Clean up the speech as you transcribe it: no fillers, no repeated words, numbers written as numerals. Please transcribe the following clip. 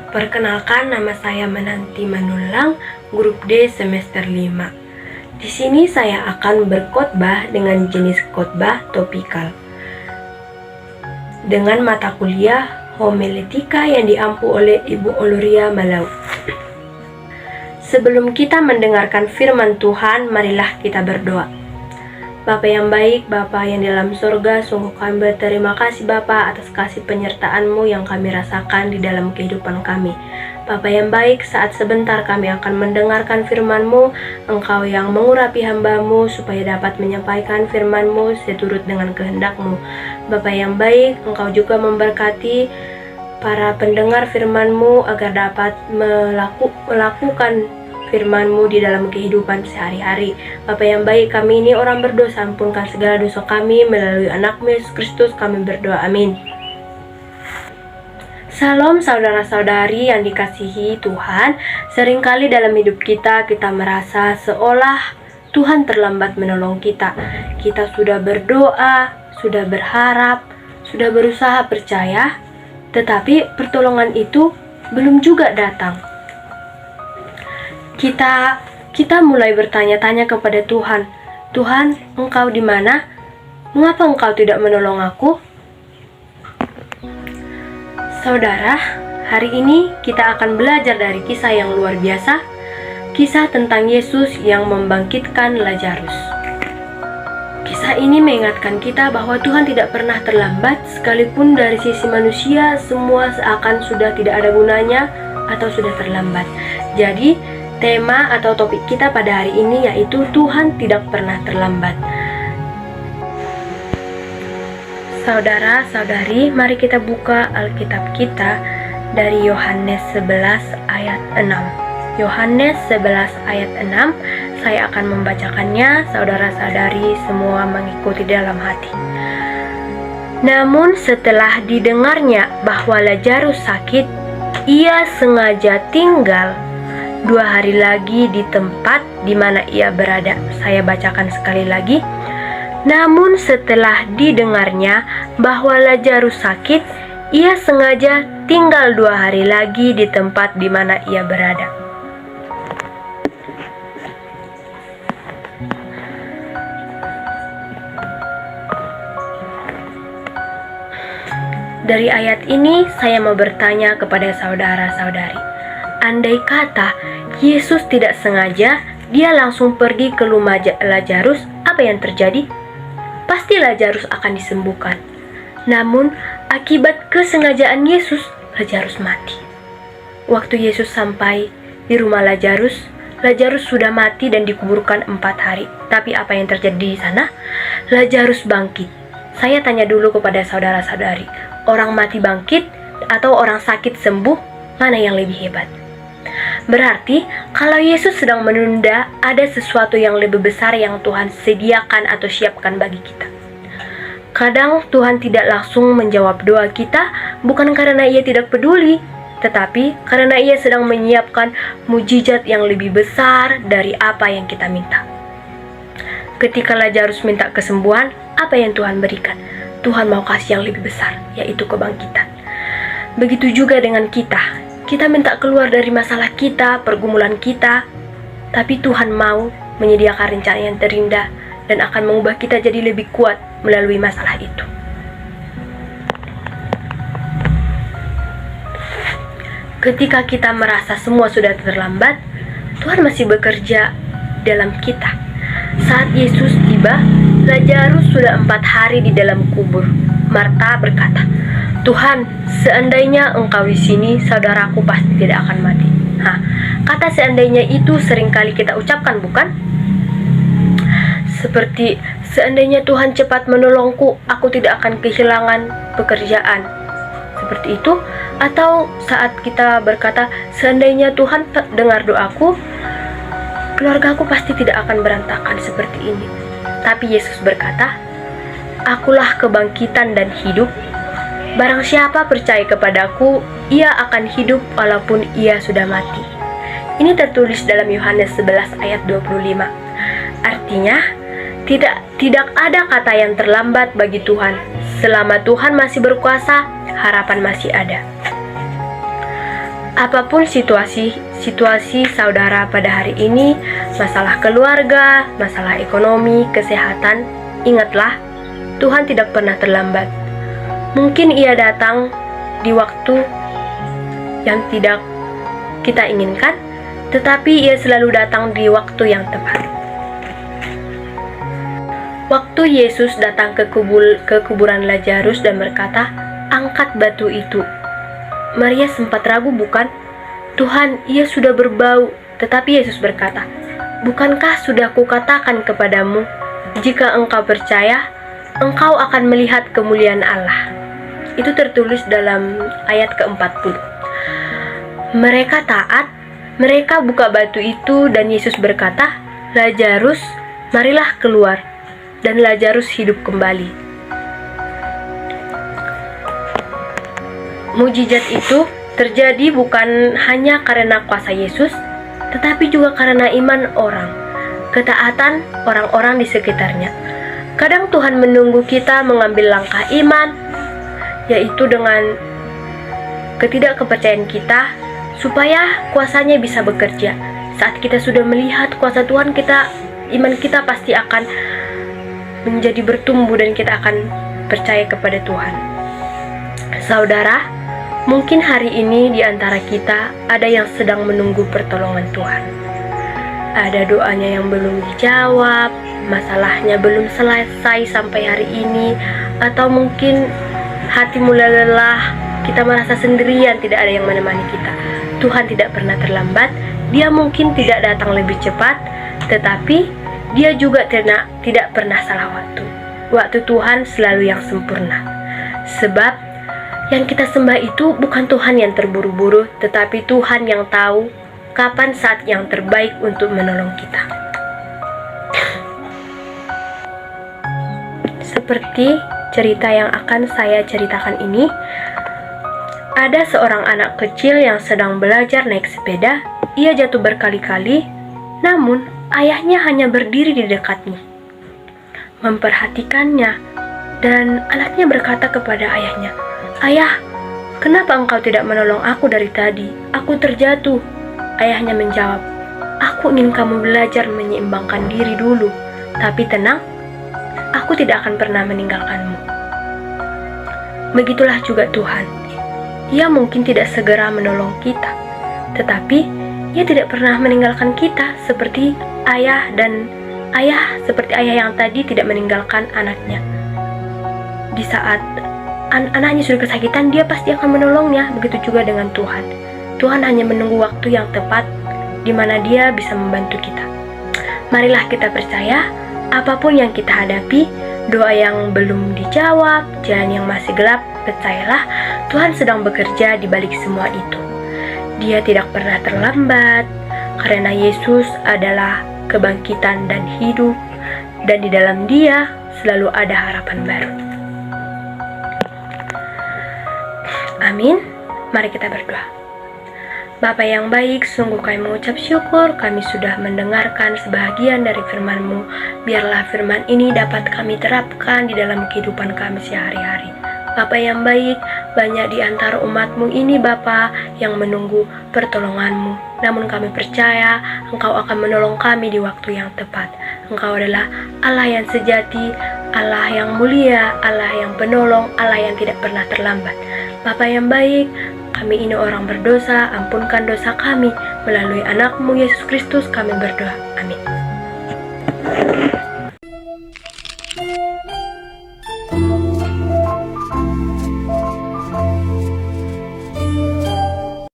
Perkenalkan, nama saya Menanti Manulang, grup D semester 5. Di sini saya akan berkhotbah dengan jenis khotbah topikal. Dengan mata kuliah homiletika yang diampu oleh Ibu Oluria Malau. Sebelum kita mendengarkan firman Tuhan, marilah kita berdoa. Bapa yang baik, Bapa yang di dalam surga, sungguh kami berterima kasih Bapa atas kasih penyertaan-Mu yang kami rasakan di dalam kehidupan kami. Bapa yang baik, saat sebentar kami akan mendengarkan firman-Mu, Engkau yang mengurapi hamba-Mu supaya dapat menyampaikan firman-Mu seturut dengan kehendak-Mu. Bapa yang baik, Engkau juga memberkati para pendengar firman-Mu agar dapat melakukan firman-Mu di dalam kehidupan sehari-hari. Bapa yang baik, kami ini orang berdosa, ampunkan segala dosa kami melalui anak-Mu Yesus Kristus, kami berdoa, amin. Salam saudara-saudari yang dikasihi Tuhan. Seringkali dalam hidup kita merasa seolah Tuhan terlambat menolong kita. Kita sudah berdoa, sudah berharap, sudah berusaha percaya, tetapi pertolongan itu belum juga datang. Kita mulai bertanya-tanya kepada Tuhan, Tuhan, Engkau di mana? Mengapa Engkau tidak menolong aku? Saudara, hari ini kita akan belajar dari kisah yang luar biasa, kisah tentang Yesus yang membangkitkan Lazarus. Kisah ini mengingatkan kita bahwa Tuhan tidak pernah terlambat, sekalipun dari sisi manusia semua seakan sudah tidak ada gunanya atau sudah terlambat. Jadi, tema atau topik kita pada hari ini yaitu Tuhan tidak pernah terlambat. Saudara-saudari, mari kita buka Alkitab kita dari Yohanes 11 ayat 6. Yohanes 11 ayat 6, saya akan membacakannya, saudara-saudari semua mengikuti dalam hati. Namun setelah didengarnya bahwa Lazarus sakit, ia sengaja tinggal 2 hari lagi di tempat di mana ia berada. Saya bacakan sekali lagi. Namun setelah didengarnya bahwa Lazarus sakit, ia sengaja tinggal 2 hari lagi di tempat di mana ia berada. Dari ayat ini saya mau bertanya kepada saudara-saudari. Andai kata Yesus tidak sengaja, dia langsung pergi ke rumah Lazarus, apa yang terjadi? Pasti Lazarus akan disembuhkan. Namun, akibat kesengajaan Yesus, Lazarus mati. Waktu Yesus sampai di rumah Lazarus sudah mati dan dikuburkan 4 hari. Tapi apa yang terjadi di sana? Lazarus bangkit. Saya tanya dulu kepada saudara-saudari, orang mati bangkit atau orang sakit sembuh, mana yang lebih hebat? Berarti, kalau Yesus sedang menunda, ada sesuatu yang lebih besar yang Tuhan sediakan atau siapkan bagi kita. Kadang Tuhan tidak langsung menjawab doa kita, bukan karena Ia tidak peduli, tetapi karena Ia sedang menyiapkan mujizat yang lebih besar dari apa yang kita minta. Ketika Lazarus minta kesembuhan, apa yang Tuhan berikan? Tuhan mau kasih yang lebih besar, yaitu kebangkitan. Begitu juga dengan kita. Kita minta keluar dari masalah kita, pergumulan kita, tapi Tuhan mau menyediakan rencana yang terindah dan akan mengubah kita jadi lebih kuat melalui masalah itu. Ketika kita merasa semua sudah terlambat, Tuhan masih bekerja dalam kita. Saat Yesus tiba, Lazarus sudah 4 hari di dalam kubur. Marta berkata, Tuhan, seandainya Engkau di sini, saudaraku pasti tidak akan mati. Kata seandainya itu seringkali kita ucapkan, bukan? Seperti, seandainya Tuhan cepat menolongku, aku tidak akan kehilangan pekerjaan. Seperti itu. Atau saat kita berkata, seandainya Tuhan dengar doaku, keluargaku pasti tidak akan berantakan seperti ini. Tapi Yesus berkata, Akulah kebangkitan dan hidup. Barang siapa percaya kepadaku, ia akan hidup walaupun ia sudah mati. Ini tertulis dalam Yohanes 11 ayat 25. Artinya, tidak ada kata yang terlambat bagi Tuhan. Selama Tuhan masih berkuasa, harapan masih ada. Apapun situasi saudara pada hari ini, masalah keluarga, masalah ekonomi, kesehatan, ingatlah, Tuhan tidak pernah terlambat. Mungkin Ia datang di waktu yang tidak kita inginkan, tetapi Ia selalu datang di waktu yang tepat. Waktu Yesus datang ke kuburan Lazarus dan berkata, "Angkat batu itu." Maria sempat ragu, bukan? "Tuhan, ia sudah berbau." Tetapi Yesus berkata, "Bukankah sudah kukatakan kepadamu, jika engkau percaya, engkau akan melihat kemuliaan Allah." Itu tertulis dalam ayat ke-40. Mereka taat, mereka buka batu itu dan Yesus berkata, "Lazarus, marilah keluar." Dan Lazarus hidup kembali. Mujizat itu terjadi bukan hanya karena kuasa Yesus, tetapi juga karena iman orang, ketaatan orang-orang di sekitarnya. Kadang Tuhan menunggu kita mengambil langkah iman, yaitu dengan ketidakkepercayaan kita, supaya kuasanya bisa bekerja. Saat kita sudah melihat kuasa Tuhan, iman kita pasti akan menjadi bertumbuh dan kita akan percaya kepada Tuhan. Saudara, mungkin hari ini di antara kita ada yang sedang menunggu pertolongan Tuhan. Ada doanya yang belum dijawab, masalahnya belum selesai sampai hari ini, atau mungkin hati mulai lelah, kita merasa sendirian, tidak ada yang menemani kita. Tuhan tidak pernah terlambat, Dia mungkin tidak datang lebih cepat, tetapi Dia juga tidak pernah salah waktu. Waktu Tuhan selalu yang sempurna. Sebab yang kita sembah itu bukan Tuhan yang terburu-buru, tetapi Tuhan yang tahu kapan saat yang terbaik untuk menolong kita. Seperti cerita yang akan saya ceritakan ini, ada seorang anak kecil yang sedang belajar naik sepeda. Ia jatuh berkali-kali, namun ayahnya hanya berdiri di dekatnya, memperhatikannya, dan anaknya berkata kepada ayahnya, "Ayah, kenapa engkau tidak menolong aku dari tadi? Aku terjatuh." Ayahnya menjawab, "Aku ingin kamu belajar menyeimbangkan diri dulu. Tapi tenang, aku tidak akan pernah meninggalkanmu." Begitulah juga Tuhan. Ia mungkin tidak segera menolong kita, tetapi Ia tidak pernah meninggalkan kita seperti ayah yang tadi tidak meninggalkan anaknya. Di saat anaknya sudah kesakitan, Dia pasti akan menolongnya. Begitu juga dengan Tuhan. Tuhan hanya menunggu waktu yang tepat di mana Dia bisa membantu kita. Marilah kita percaya, apapun yang kita hadapi, doa yang belum dijawab, jalan yang masih gelap, percayalah Tuhan sedang bekerja di balik semua itu. Dia tidak pernah terlambat, karena Yesus adalah kebangkitan dan hidup, dan di dalam Dia selalu ada harapan baru. Amin. Mari kita berdoa. Bapa yang baik, sungguh kami mengucap syukur kami sudah mendengarkan sebahagian dari firman-Mu. Biarlah firman ini dapat kami terapkan di dalam kehidupan kami sehari-hari. Bapa yang baik, banyak di antara umat-Mu ini Bapa yang menunggu pertolongan-Mu. Namun kami percaya Engkau akan menolong kami di waktu yang tepat. Engkau adalah Allah yang sejati, Allah yang mulia, Allah yang penolong, Allah yang tidak pernah terlambat. Bapa yang baik, kami ini orang berdosa, ampunkan dosa kami. Melalui anak-Mu Yesus Kristus kami berdoa. Amin.